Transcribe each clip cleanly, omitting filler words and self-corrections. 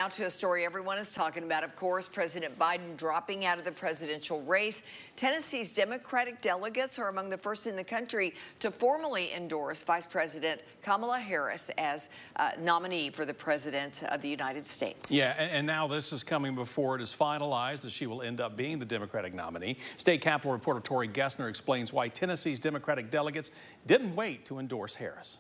Now to a story everyone is talking about, of course, President Biden dropping out of the presidential race. Tennessee's Democratic delegates are among the first in the country to formally endorse Vice President Kamala Harris as nominee for the President of the United States. Yeah, and now this is coming before it is finalized that she will end up being the Democratic nominee. State Capitol reporter Tori Gessner explains why Tennessee's Democratic delegates didn't wait to endorse Harris.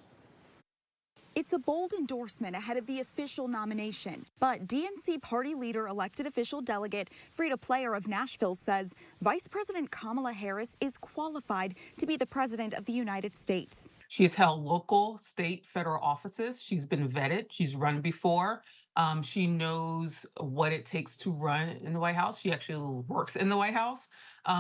It's a bold endorsement ahead of the official nomination. But DNC party leader, elected official delegate Frida Player of Nashville says Vice President Kamala Harris is qualified to be the President of the United States. She has held local, state, federal offices. She's been vetted. She's run before. She knows what it takes to run in the White House. She actually works in the White House.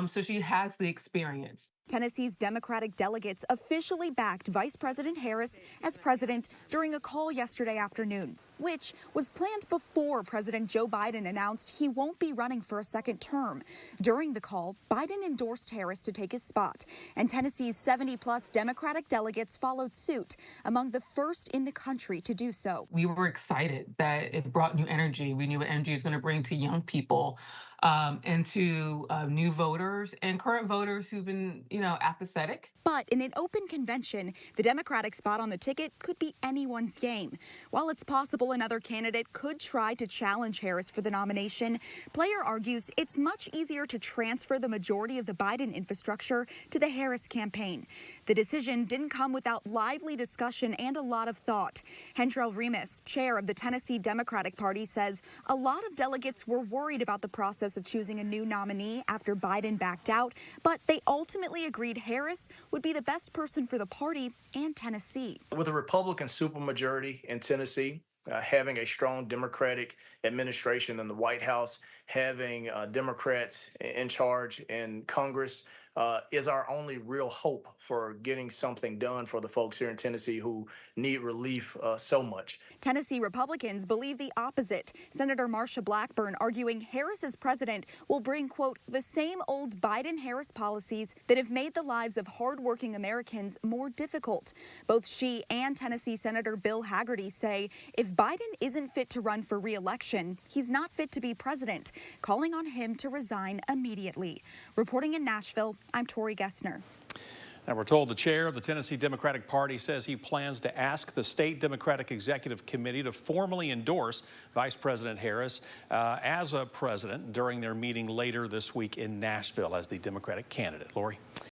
So she has the experience. Tennessee's Democratic delegates officially backed Vice President Harris as president during a call yesterday afternoon, which was planned before President Joe Biden announced he won't be running for a second term. During the call, Biden endorsed Harris to take his spot, and Tennessee's 70-plus Democratic delegates followed suit, among the first in the country to do so. We were excited that it brought new energy. We knew what energy is going to bring to young people and to new voters and current voters who've been, apathetic. But in an open convention, the Democratic spot on the ticket could be anyone's game. While it's possible another candidate could try to challenge Harris for the nomination, Player argues it's much easier to transfer the majority of the Biden infrastructure to the Harris campaign. The decision didn't come without lively discussion and a lot of thought. Hendrell Remus, chair of the Tennessee Democratic Party, says a lot of delegates were worried about the process of choosing a new nominee after Biden backed out, but they ultimately agreed Harris would be the best person for the party and Tennessee. With a Republican supermajority in Tennessee, having a strong Democratic administration in the White House, having Democrats in charge in Congress is our only real hope for getting something done for the folks here in Tennessee who need relief so much. Tennessee Republicans believe the opposite. Senator Marsha Blackburn arguing Harris as president will bring, quote, the same old Biden-Harris policies that have made the lives of hardworking Americans more difficult. Both she and Tennessee Senator Bill Hagerty say if Biden isn't fit to run for re-election, he's not fit to be president, calling on him to resign immediately. Reporting in Nashville, I'm Tori Gessner. Now, we're told the chair of the Tennessee Democratic Party says he plans to ask the state Democratic Executive Committee to formally endorse Vice President Harris as a president during their meeting later this week in Nashville as the Democratic candidate. Lori?